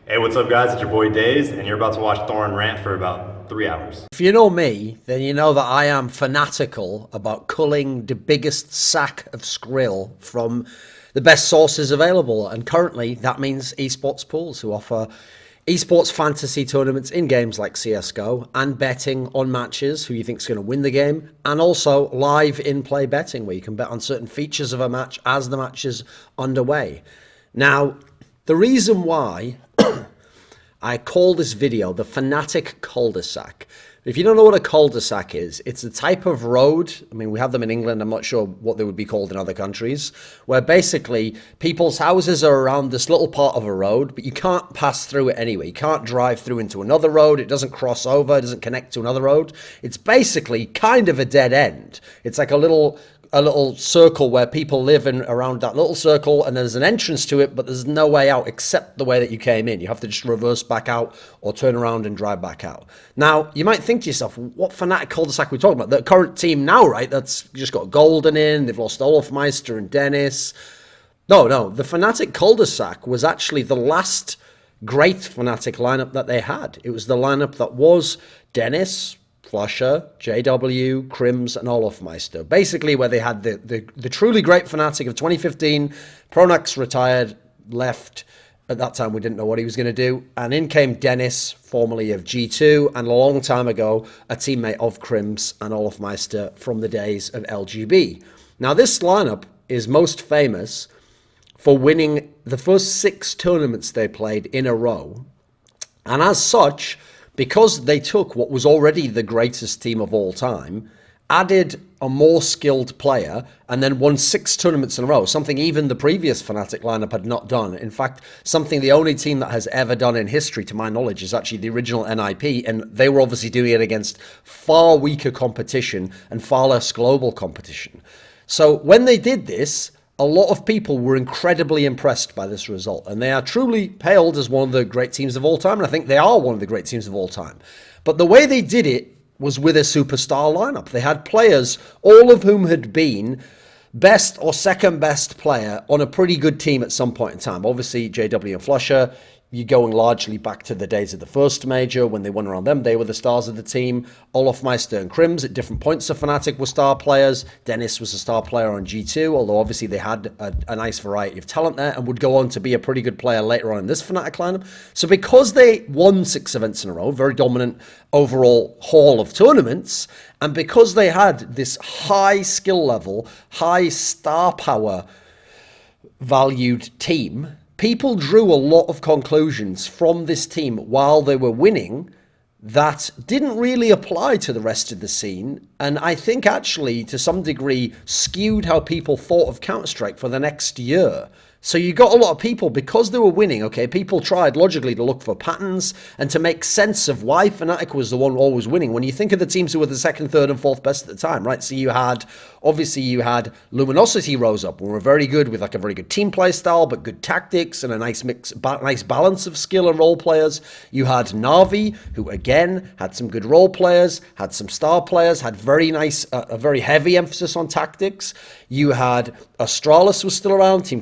Hey, what's up, guys? It's your boy Days, and you're about to watch Thorin rant for about 3 hours. If you know me, then you know that I am fanatical about culling the biggest sack of skrill from the best sources available. And currently, that means esports pools who offer esports fantasy tournaments in games like CSGO and betting on matches, who you think is going to win the game, and also live in-play betting where you can bet on certain features of a match as the match is underway. Now, the reason why I call this video the FNATIC Cul-De-Sac. If you don't know what a cul-de-sac is, it's a type of road. I mean, we have them in England. I'm not sure what they would be called in other countries, where basically people's houses are around this little part of a road, but you can't pass through it anyway. You can't drive through into another road. It doesn't cross over. It doesn't connect to another road. It's basically kind of a dead end. It's like a little circle where people live in around that little circle, and there's an entrance to it, but there's no way out except the way that you came in. You have to just reverse back out or turn around and drive back out. Now, you might think to yourself, what Fnatic cul-de-sac are we talking about? The current team now, right? That's just got Golden in. They've lost Olofmeister and Dennis. No. The Fnatic cul-de-sac was actually the last great Fnatic lineup that they had. It was the lineup that was Dennis, Flusher, JW, Crims, and Olofmeister. Basically, where they had the truly great Fnatic of 2015. Pronax retired, left. At that time, we didn't know what he was going to do. And in came Dennis, formerly of G2, and a long time ago, a teammate of Crims and Olofmeister from the days of LGB. Now, this lineup is most famous for winning the first 6 tournaments they played in a row. And as such, because they took what was already the greatest team of all time, added a more skilled player, and then won 6 tournaments in a row, something even the previous Fnatic lineup had not done. In fact, something the only team that has ever done in history, to my knowledge, is actually the original NIP, and they were obviously doing it against far weaker competition and far less global competition. So when they did this, a lot of people were incredibly impressed by this result, and they are truly hailed as one of the great teams of all time, and I think they are one of the great teams of all time. But the way they did it was with a superstar lineup. They had players, all of whom had been best or second best player on a pretty good team at some point in time. Obviously, JW and Flusher, you're going largely back to the days of the first major when they won around them. They were the stars of the team. Olofmeister and Crims at different points of Fnatic were star players. Dennis was a star player on G2, although obviously they had a nice variety of talent there and would go on to be a pretty good player later on in this Fnatic lineup. So because they won 6 events in a row, very dominant overall haul of tournaments, and because they had this high skill level, high star power valued team, people drew a lot of conclusions from this team while they were winning that didn't really apply to the rest of the scene, and I think actually to some degree skewed how people thought of Counter-Strike for the next year. So you got a lot of people, because they were winning, okay, people tried logically to look for patterns and to make sense of why Fnatic was the one always winning. When you think of the teams who were the second, third, and fourth best at the time, right? So you had Luminosity rose up and were very good with like a very good team play style, but good tactics and a nice nice balance of skill and role players. You had Na'Vi, who again had some good role players, had some star players, had very nice, a very heavy emphasis on tactics. You had Astralis was still around, Team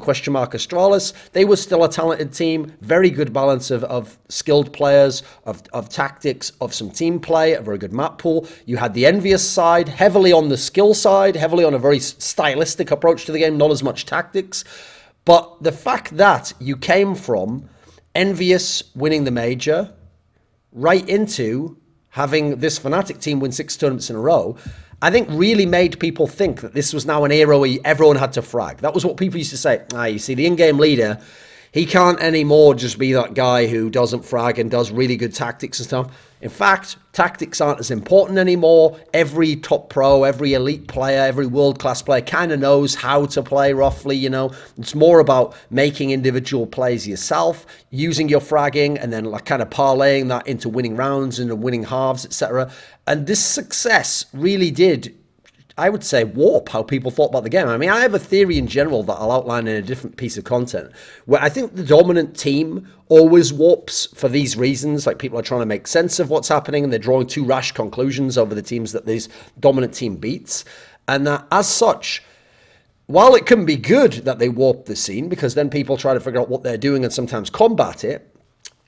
Astralis. They were still a talented team, very good balance of skilled players, of tactics, of some team play, a very good map pool. You had the Envious side, heavily on the skill side, heavily on a very stylistic approach to the game, not as much tactics. But the fact that you came from Envious winning the major right into having this Fnatic team win 6 tournaments in a row, I think really made people think that this was now an era where everyone had to frag. That was what people used to say. You see, the in-game leader, he can't anymore just be that guy who doesn't frag and does really good tactics and stuff. In fact, tactics aren't as important anymore. Every top pro, every elite player, every world-class player kind of knows how to play roughly, you know. It's more about making individual plays yourself, using your fragging, and then like kind of parlaying that into winning rounds and winning halves, etc. And this success really did, I would say, warp how people thought about the game. I mean, I have a theory in general that I'll outline in a different piece of content, where I think the dominant team always warps for these reasons. Like, people are trying to make sense of what's happening and they're drawing too rash conclusions over the teams that this dominant team beats. And as such, while it can be good that they warp the scene, because then people try to figure out what they're doing and sometimes combat it,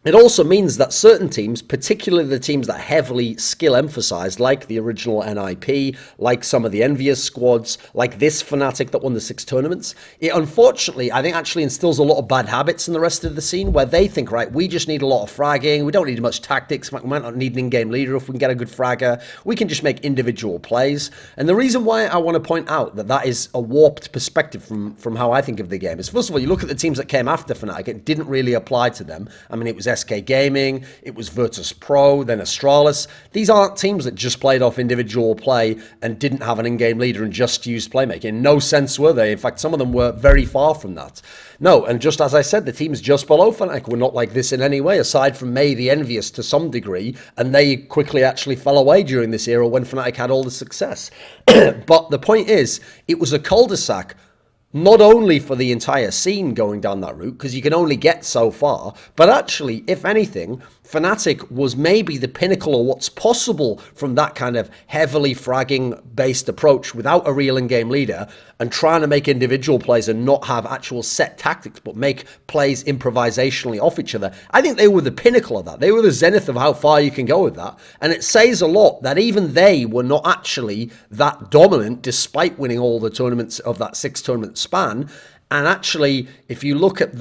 It also means that certain teams, particularly the teams that heavily skill emphasized, like the original NIP, like some of the Envious squads, like this FNATIC that won the 6 tournaments, it unfortunately, I think, actually instills a lot of bad habits in the rest of the scene where they think, right, we just need a lot of fragging, we don't need much tactics, in fact, we might not need an in-game leader if we can get a good fragger, we can just make individual plays. And the reason why I want to point out that that is a warped perspective from how I think of the game is, first of all, you look at the teams that came after FNATIC, it didn't really apply to them. I mean, it was SK Gaming, it was Virtus Pro, then Astralis. These aren't teams that just played off individual play and didn't have an in-game leader and just used playmaking. In no sense were they. In fact, some of them were very far from that. No, and just as I said, the teams just below FNATIC were not like this in any way, aside from May the Envious to some degree, and they quickly actually fell away during this era when FNATIC had all the success. But the point is, it was a cul-de-sac not only for the entire scene going down that route, because you can only get so far, but actually, if anything, FNATIC was maybe the pinnacle of what's possible from that kind of heavily fragging-based approach without a real in-game leader and trying to make individual plays and not have actual set tactics, but make plays improvisationally off each other. I think they were the pinnacle of that. They were the zenith of how far you can go with that. And it says a lot that even they were not actually that dominant despite winning all the tournaments of that 6-tournament span. And actually, if you look at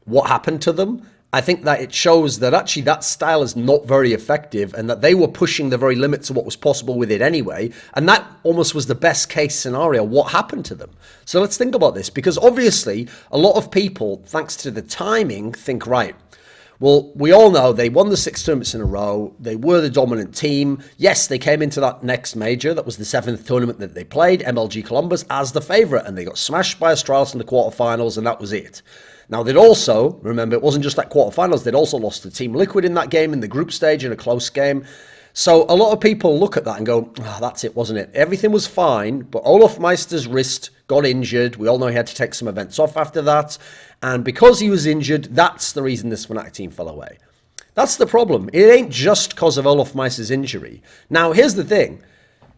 what happened to them, I think that it shows that actually that style is not very effective and that they were pushing the very limits of what was possible with it anyway. And that almost was the best case scenario. What happened to them? So let's think about this, because obviously a lot of people, thanks to the timing, think, right, well, we all know they won the 6 tournaments in a row. They were the dominant team. Yes, they came into that next major. That was the 7th tournament that they played, MLG Columbus, as the favourite. And they got smashed by Astralis in the quarterfinals, and that was it. Now, they'd also, remember, it wasn't just that quarterfinals. They'd also lost to Team Liquid in that game, in the group stage, in a close game. So a lot of people look at that and go, oh, that's it, wasn't it? Everything was fine, but Olaf Meister's wrist got injured. We all know he had to take some events off after that. And because he was injured, that's the reason this FNATIC team fell away. That's the problem. It ain't just because of Olaf Meister's injury. Now, here's the thing.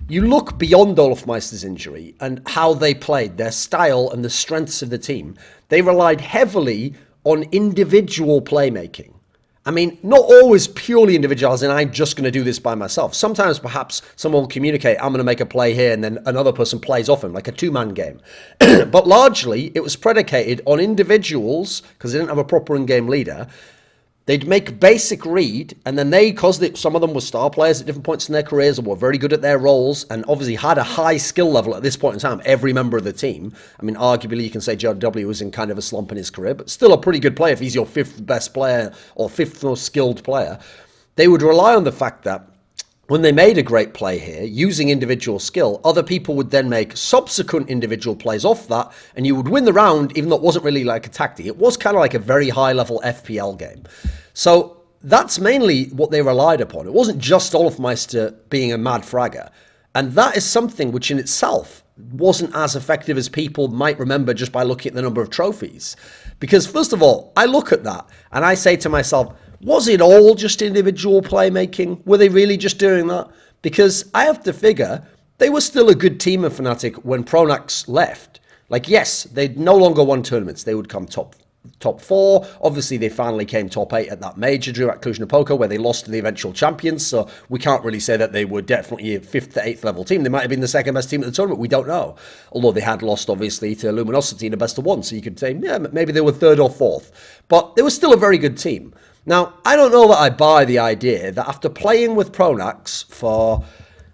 You look beyond Olaf Meister's injury and how they played, their style and the strengths of the team. They relied heavily on individual playmaking. I mean, not always purely individuals, and I'm just going to do this by myself. Sometimes perhaps someone will communicate, I'm going to make a play here, and then another person plays off him, like a 2-man game. But largely, it was predicated on individuals, because they didn't have a proper in-game leader. They'd make basic read, and then because some of them were star players at different points in their careers and were very good at their roles and obviously had a high skill level at this point in time, every member of the team. I mean, arguably, you can say JW was in kind of a slump in his career, but still a pretty good player if he's your 5th best player or 5th most skilled player. They would rely on the fact that when they made a great play here, using individual skill, other people would then make subsequent individual plays off that, and you would win the round, even though it wasn't really like a tactic. It was kind of like a very high-level FPL game. So that's mainly what they relied upon. It wasn't just Olaf Meister being a mad fragger. And that is something which in itself wasn't as effective as people might remember just by looking at the number of trophies. Because first of all, I look at that and I say to myself, was it all just individual playmaking? Were they really just doing that? Because I have to figure they were still a good team of FNATIC when Pronax left. Like, yes, they no longer won tournaments. They would come top 4. Obviously, they finally came top 8 at that major drew at Cluj-Napoca, where they lost to the eventual champions. So we can't really say that they were definitely a 5th to 8th level team. They might have been the 2nd best team at the tournament. We don't know. Although they had lost, obviously, to Luminosity in a best of 1. So you could say, yeah, maybe they were 3rd or 4th. But they were still a very good team. Now, I don't know that I buy the idea that after playing with Pronax for,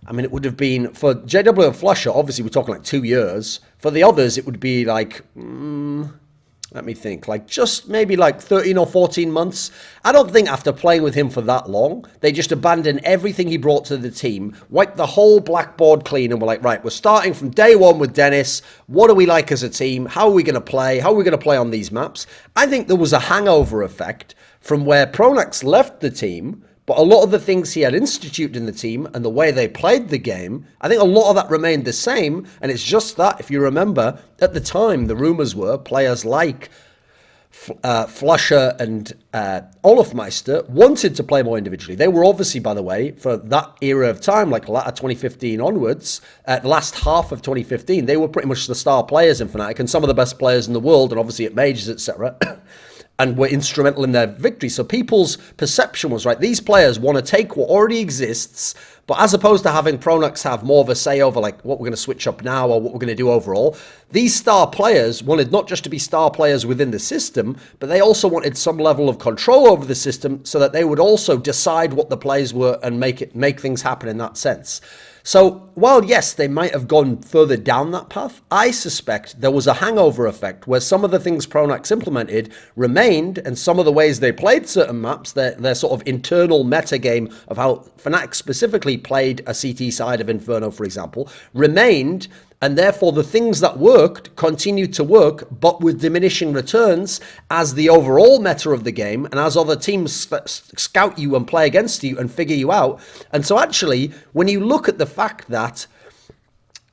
I mean, it would have been, for JW and Flusher, obviously we're talking like 2 years. For the others, it would be like, let me think, like just maybe like 13 or 14 months. I don't think after playing with him for that long, they just abandoned everything he brought to the team, wiped the whole blackboard clean and were like, right, we're starting from day one with Dennis. What do we like as a team? How are we going to play? How are we going to play on these maps? I think there was a hangover effect from where Pronax left the team, but a lot of the things he had instituted in the team and the way they played the game, I think a lot of that remained the same. And it's just that, if you remember, at the time, the rumours were players like Flusher and Olaf Meister wanted to play more individually. They were obviously, by the way, for that era of time, like latter 2015 onwards, the last half of 2015, they were pretty much the star players in FNATIC and some of the best players in the world, and obviously at majors, etc. and were instrumental in their victory. So people's perception was, right, these players want to take what already exists, but as opposed to having Pronax have more of a say over like what we're going to switch up now or what we're going to do overall, these star players wanted not just to be star players within the system, but they also wanted some level of control over the system so that they would also decide what the plays were and make things happen in that sense. So while, yes, they might have gone further down that path, I suspect there was a hangover effect where some of the things Pronax implemented remained, and some of the ways they played certain maps, their sort of internal meta game of how FNATIC specifically played a CT side of Inferno, for example, remained, and therefore the things that worked continued to work, but with diminishing returns as the overall meta of the game and as other teams scout you and play against you and figure you out. And so actually, when you look at the fact that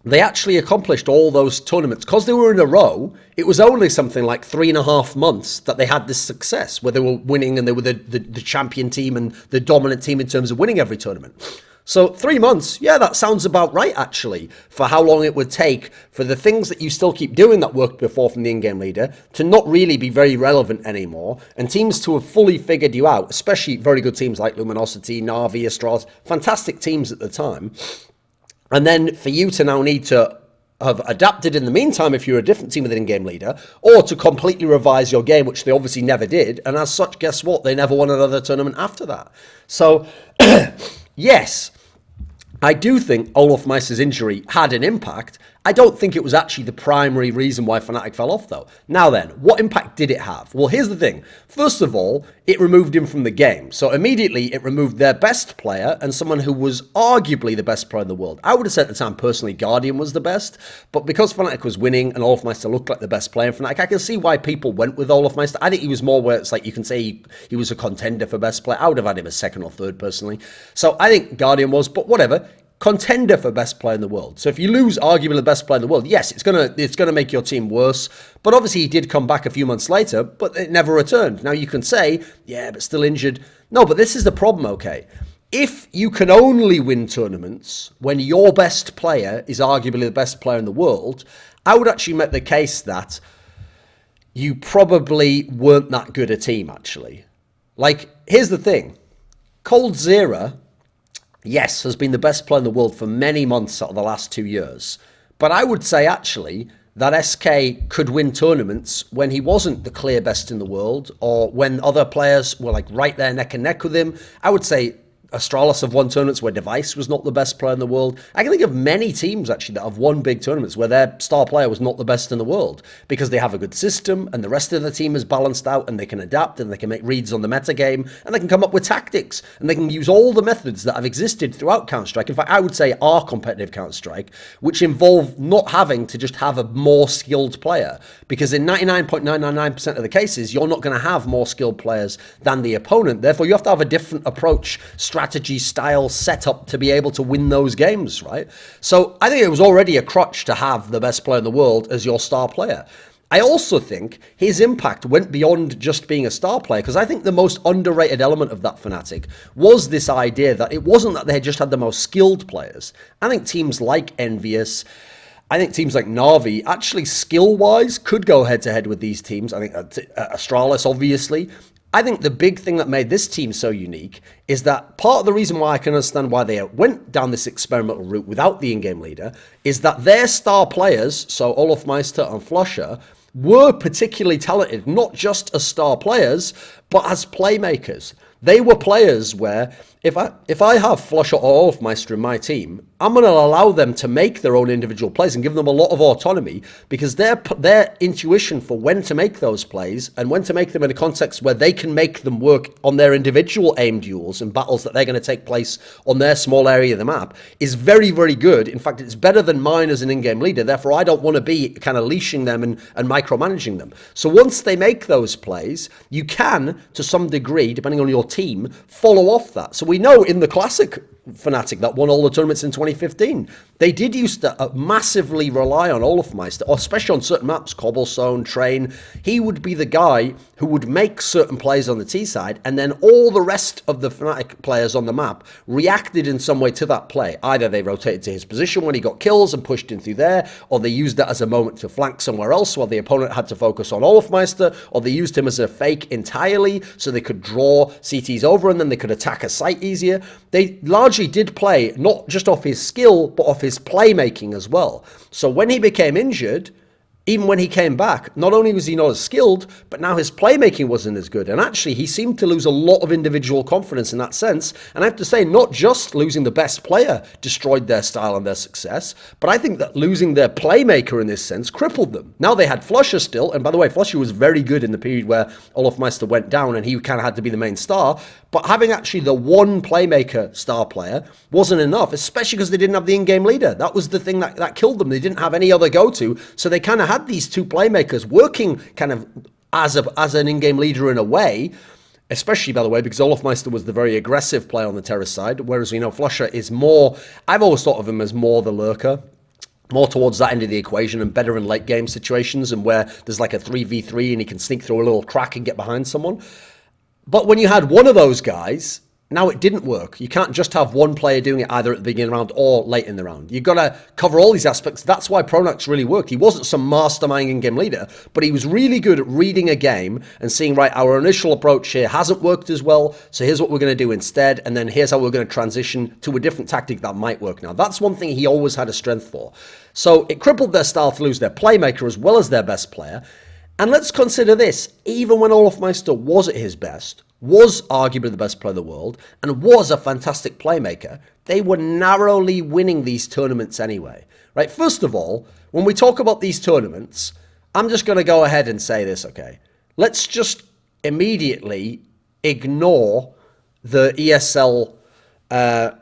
they actually accomplished all those tournaments, because they were in a row, it was only something like 3.5 months that they had this success, where they were winning and they were the champion team and the dominant team in terms of winning every tournament. So 3 months, yeah, that sounds about right, actually, for how long it would take for the things that you still keep doing that worked before from the in-game leader to not really be very relevant anymore, and teams to have fully figured you out, especially very good teams like Luminosity, Na'Vi, Astralis, fantastic teams at the time. And then for you to now need to have adapted in the meantime if you're a different team with an in-game leader, or to completely revise your game, which they obviously never did, and as such, guess what? They never won another tournament after that. So, yes, I do think Olaf Meister's injury had an impact. I don't think it was actually the primary reason why FNATIC fell off, though. Now then, what impact did it have? Well, here's the thing. First of all, it removed him from the game. So immediately, it removed their best player and someone who was arguably the best player in the world. I would have said at the time, personally, Guardian was the best. But because FNATIC was winning and Olaf Meister looked like the best player in FNATIC, I can see why people went with Olaf Meister. I think he was more where it's like you can say he was a contender for best player. I would have had him as second or third, personally. So I think Guardian was, but whatever. Contender for best player in the world. So if you lose arguably the best player in the world, yes, it's gonna make your team worse. But obviously he did come back a few months later, but it never returned. Now you can say, yeah, but still injured. No, but this is the problem, okay? If you can only win tournaments when your best player is arguably the best player in the world, I would actually make the case that you probably weren't that good a team, actually. Like, here's the thing. Coldzera, yes, has been the best player in the world for many months out of the last 2 years. But I would say, actually, that SK could win tournaments when he wasn't the clear best in the world, or when other players were like right there neck and neck with him. I would say Astralis have won tournaments where Device was not the best player in the world. I can think of many teams, actually, that have won big tournaments where their star player was not the best in the world because they have a good system and the rest of the team is balanced out and they can adapt and they can make reads on the metagame and they can come up with tactics and they can use all the methods that have existed throughout Counter-Strike. In fact, I would say our competitive Counter-Strike, which involve not having to just have a more skilled player, because in 99.999% of the cases, you're not going to have more skilled players than the opponent. Therefore, you have to have a different approach, strategy, style, setup to be able to win those games, right? So I think it was already a crutch to have the best player in the world as your star player. I also think his impact went beyond just being a star player, because I think the most underrated element of that FNATIC was this idea that it wasn't that they had just had the most skilled players. I think teams like Envious, I think teams like Na'Vi, actually skill-wise, could go head-to-head with these teams. I think Astralis, obviously. I think the big thing that made this team so unique is that part of the reason why I can understand why they went down this experimental route without the in-game leader is that their star players, so Olaf Meister and Flusher, were particularly talented, not just as star players, but as playmakers. They were players where if I have Flusher or Olaf Meister in my team, I'm going to allow them to make their own individual plays and give them a lot of autonomy, because their intuition for when to make those plays and when to make them in a context where they can make them work on their individual aim duels and battles that they're going to take place on their small area of the map is very, very good. In fact, it's better than mine as an in-game leader. Therefore, I don't want to be kind of leashing them and micromanaging them. So once they make those plays, you can to some degree, depending on your team, follow off that. So we know in the classic FNATIC that won all the tournaments in 2015, they did used to massively rely on Olofmeister, especially on certain maps, Cobblestone, Train. He would be the guy who would make certain plays on the T side, and then all the rest of the FNATIC players on the map reacted in some way to that play. Either they rotated to his position when he got kills and pushed in through there, or they used that as a moment to flank somewhere else while the opponent had to focus on Olofmeister, or they used him as a fake entirely so they could draw CTs over and then they could attack a site easier. They largely did play not just off his skill, but off his playmaking as well. So when he became injured, even when he came back, not only was he not as skilled, but now his playmaking wasn't as good. And actually, he seemed to lose a lot of individual confidence in that sense. And I have to say, not just losing the best player destroyed their style and their success, but I think that losing their playmaker in this sense crippled them. Now they had Flusher still, and by the way, Flusher was very good in the period where Olofmeister went down and he kind of had to be the main star. But having actually the one playmaker star player wasn't enough, especially because they didn't have the in-game leader. That was the thing that killed them. They didn't have any other go-to, so they kind of had these two playmakers working kind of as an in-game leader in a way, especially, by the way, because Olofmeister was the very aggressive player on the terrace side, whereas we know Flusher is more, I've always thought of him as more the lurker, more towards that end of the equation and better in late game situations and where there's like a 3v3 and he can sneak through a little crack and get behind someone. But when you had one of those guys, now it didn't work. You can't just have one player doing it either at the beginning of the round or late in the round. You've got to cover all these aspects. That's why Pronax really worked. He wasn't some mastermind in-game leader, but he was really good at reading a game and seeing, right, our initial approach here hasn't worked as well, so here's what we're going to do instead, and then here's how we're going to transition to a different tactic that might work now. That's one thing he always had a strength for. So it crippled their style to lose their playmaker as well as their best player. And let's consider this, even when Olofmeister was at his best, was arguably the best player in the world, and was a fantastic playmaker, they were narrowly winning these tournaments anyway. Right? First of all, when we talk about these tournaments, I'm just going to go ahead and say this, okay? Let's just immediately ignore the ESL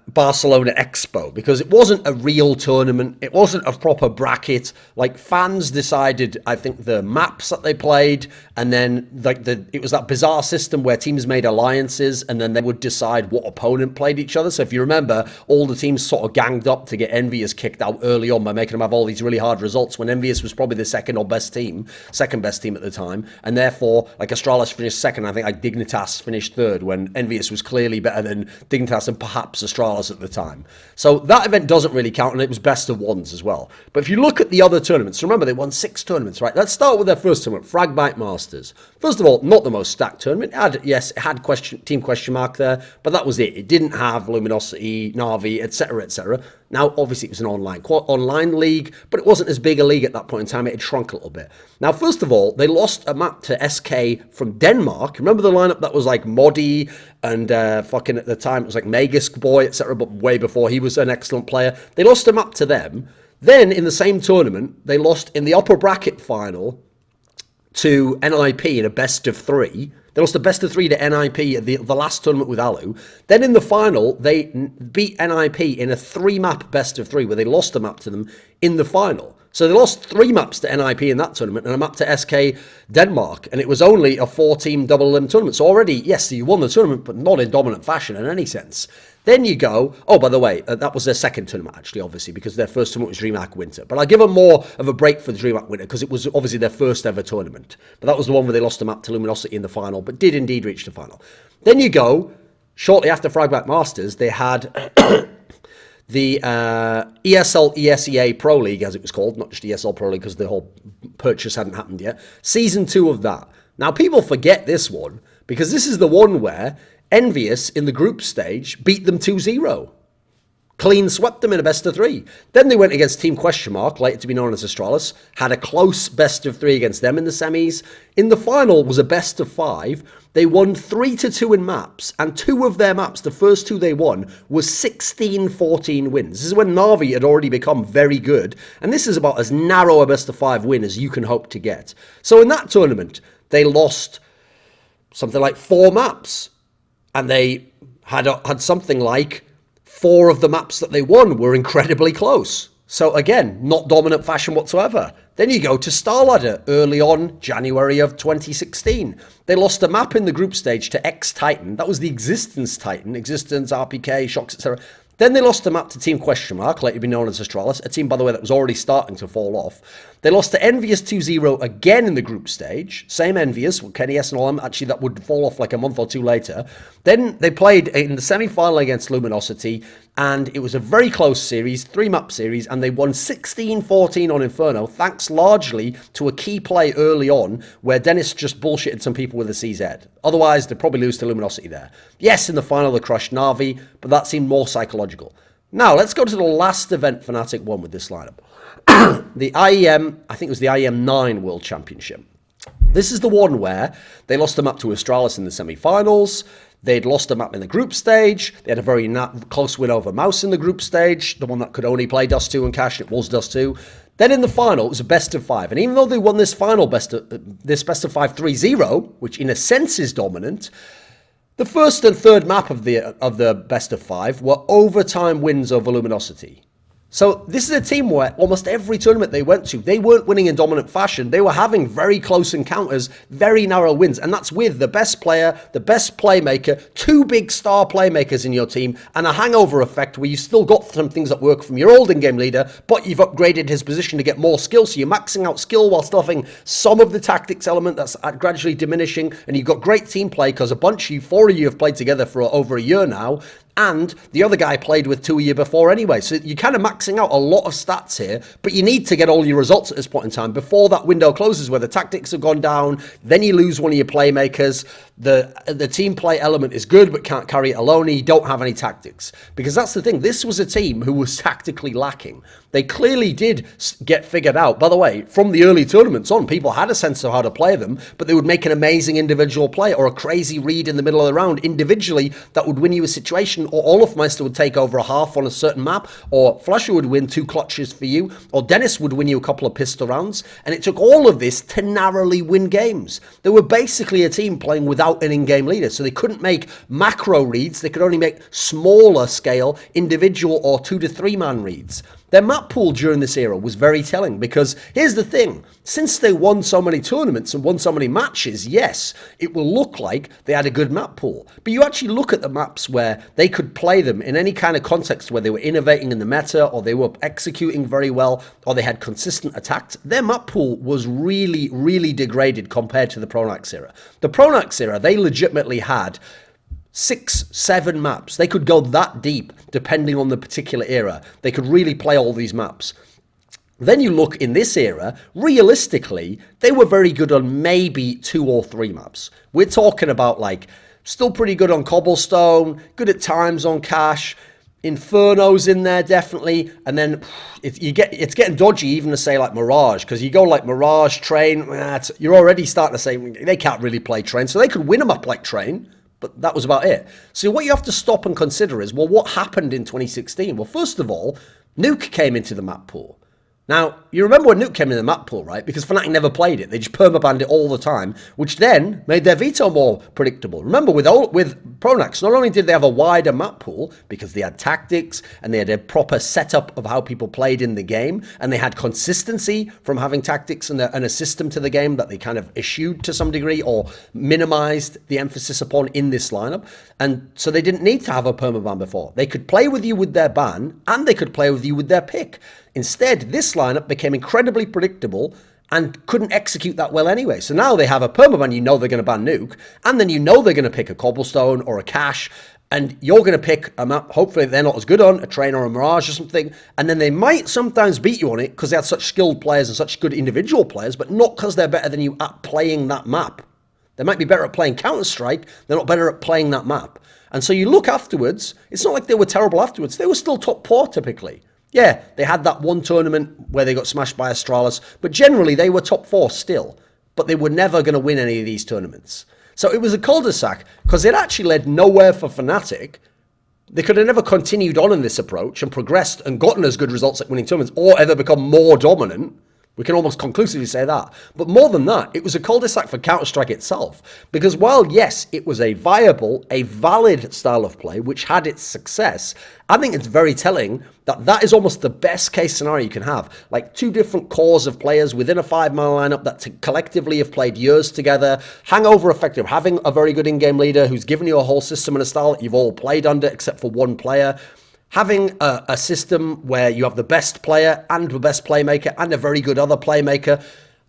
Barcelona Expo, because it wasn't a real tournament. It wasn't a proper bracket. Like, fans decided, I think, the maps that they played, and then like it was that bizarre system where teams made alliances and then they would decide what opponent played each other. So if you remember, all the teams sort of ganged up to get Envious kicked out early on by making them have all these really hard results when Envious was probably the second best team at the time, and therefore like Astralis finished second. I think like Dignitas finished third when Envious was clearly better than Dignitas and perhaps Astralis at the time. So that event doesn't really count, and it was best of ones as well. But if you look at the other tournaments, remember they won 6 tournaments, right? Let's start with their first tournament, Fragbite Masters. First of all, not the most stacked tournament. It had team question mark there, but that was it. It didn't have Luminosity, Na'Vi, etc., etc. Now, obviously, it was an online league, but it wasn't as big a league at that point in time. It had shrunk a little bit. Now, first of all, they lost a map to SK from Denmark. Remember the lineup that was like Modi and fucking at the time, it was like Magisk Boy, etc., but way before he was an excellent player. They lost a map to them. Then, in the same tournament, they lost in the upper bracket final to NIP in a best of 3. They lost a best of 3 to NIP at the last tournament with Alu. Then in the final, they beat NIP in a 3-map best of 3 where they lost a map to them in the final. So they lost 3 maps to NIP in that tournament and a map to SK Denmark. And it was only a 4-team double elim tournament. So already, yes, you won the tournament, but not in dominant fashion in any sense. Then you go, oh, by the way, that was their second tournament, actually, obviously, because their first tournament was DreamHack Winter. But I'll give them more of a break for the DreamHack Winter, because it was obviously their first ever tournament. But that was the one where they lost a map to Luminosity in the final, but did indeed reach the final. Then you go, shortly after Fragback Masters, they had the ESL ESEA Pro League, as it was called, not just ESL Pro League, because the whole purchase hadn't happened yet. Season 2 of that. Now, people forget this one, because this is the one where Envious, in the group stage, beat them 2-0. Clean swept them in a best of 3. Then they went against Team Question Mark, later to be known as Astralis, had a close best of 3 against them in the semis. In the final was a best of 5. They won 3-2 in maps, and 2 of their maps, the first 2 they won, was 16-14 wins. This is when Na'Vi had already become very good, and this is about as narrow a best of 5 win as you can hope to get. So in that tournament, they lost something like 4 maps. And they had something like 4 of the maps that they won were incredibly close. So again, not dominant fashion whatsoever. Then you go to Starladder early on, January of 2016. They lost a map in the group stage to X-Titan. That was the Existence Titan, Existence, RPK, Shocks, etc. Then they lost a map to Team Question Mark, later to be known as Astralis, a team, by the way, that was already starting to fall off. They lost to Envious 2-0 again in the group stage. Same Envious, with Kenny S and all them. Actually, that would fall off like a month or two later. Then they played in the semi-final against Luminosity, and it was a very close series, 3-map series, and they won 16-14 on Inferno, thanks largely to a key play early on where Dennis just bullshitted some people with a CZ. Otherwise, they'd probably lose to Luminosity there. Yes, in the final, they crushed Na'Vi, but that seemed more psychological. Now, let's go to the last event FNATIC won with this lineup. The IEM, I think it was the IEM 9 World Championship. This is the one where they lost a map to Astralis in the semi-finals. They'd lost a map in the group stage. They had a very close win over Mouse in the group stage, the one that could only play Dust 2 and Cash, and it was Dust 2. Then in the final, it was a best of 5. And even though they won this final best of 5 3-0, which in a sense is dominant, the first and third map of the best of 5 were overtime wins over Luminosity. So this is a team where almost every tournament they went to, they weren't winning in dominant fashion. They were having very close encounters, very narrow wins. And that's with the best player, the best playmaker, 2 big star playmakers in your team, and a hangover effect where you've still got some things that work from your old in-game leader, but you've upgraded his position to get more skill. So you're maxing out skill while still having some of the tactics element that's gradually diminishing. And you've got great team play because 4 of you have played together for over a year now. And the other guy played with 2 a year before anyway. So you're kind of maxing out a lot of stats here, but you need to get all your results at this point in time before that window closes where the tactics have gone down. Then you lose one of your playmakers. The team play element is good, but can't carry it alone. And you don't have any tactics. Because that's the thing. This was a team who was tactically lacking. They clearly did get figured out. By the way, from the early tournaments on, people had a sense of how to play them, but they would make an amazing individual play or a crazy read in the middle of the round individually that would win you a situation, or Olafmeister would take over a half on a certain map, or Flasher would win 2 clutches for you, or Dennis would win you a couple of pistol rounds. And it took all of this to narrowly win games. They were basically a team playing without an in-game leader, so they couldn't make macro reads. They could only make smaller scale individual or 2 to 3 man reads. Their map pool during this era was very telling because here's the thing. Since they won so many tournaments and won so many matches, yes, it will look like they had a good map pool. But you actually look at the maps where they could play them in any kind of context where they were innovating in the meta or they were executing very well or they had consistent attacks. Their map pool was really, really degraded compared to the Pronax era. The Pronax era, they legitimately had 6, 7 maps. They could go that deep depending on the particular era. They could really play all these maps. Then you look in this era, realistically, they were very good on maybe 2 or 3 maps. We're talking about like still pretty good on Cobblestone, good at times on Cash, Inferno's in there definitely, and then it's getting dodgy even to say like Mirage, because you go like Mirage, Train, you're already starting to say they can't really play Train, so they could win them up like Train. But that was about it. So what you have to stop and consider is, well, what happened in 2016? Well, first of all, Nuke came into the map pool. Now, you remember when Nuke came into the map pool, right? Because FNATIC never played it. They just permabanned it all the time, which then made their veto more predictable. Remember, with Pronax, not only did they have a wider map pool, because they had tactics, and they had a proper setup of how people played in the game, and they had consistency from having tactics and a system to the game that they kind of eschewed to some degree, or minimized the emphasis upon in this lineup. And so they didn't need to have a permaban before. They could play with you with their ban, and they could play with you with their pick. Instead, this lineup became incredibly predictable and couldn't execute that well anyway. So now they have a permaban, you know they're going to ban Nuke, and then you know they're going to pick a Cobblestone or a Cash, and you're going to pick a map, hopefully they're not as good on, a Train or a Mirage or something, and then they might sometimes beat you on it because they have such skilled players and such good individual players, but not because they're better than you at playing that map. They might be better at playing Counter-Strike, they're not better at playing that map. And so you look afterwards, it's not like they were terrible afterwards, they were still top 4 typically. Yeah, they had that one tournament where they got smashed by Astralis, but generally they were top 4 still. But they were never going to win any of these tournaments. So it was a cul-de-sac, because it actually led nowhere for FNATIC. They could have never continued on in this approach and progressed and gotten as good results at winning tournaments, or ever become more dominant. We can almost conclusively say that. But more than that, it was a cul-de-sac for Counter-Strike itself. Because while, yes, it was a viable, a valid style of play, which had its success, I think it's very telling that that is almost the best case scenario you can have. Like two different cores of players within a 5-man lineup that collectively have played years together, hangover effective, having a very good in-game leader who's given you a whole system and a style that you've all played under except for one player. Having a system where you have the best player and the best playmaker and a very good other playmaker,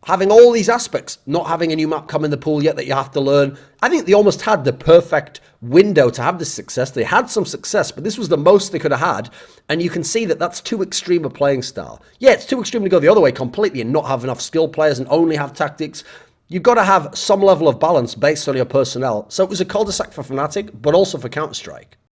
having all these aspects, not having a new map come in the pool yet that you have to learn. I think they almost had the perfect window to have this success. They had some success, but this was the most they could have had. And you can see that that's too extreme a playing style. Yeah, it's too extreme to go the other way completely and not have enough skilled players and only have tactics. You've got to have some level of balance based on your personnel. So it was a cul-de-sac for FNATIC, but also for Counter-Strike.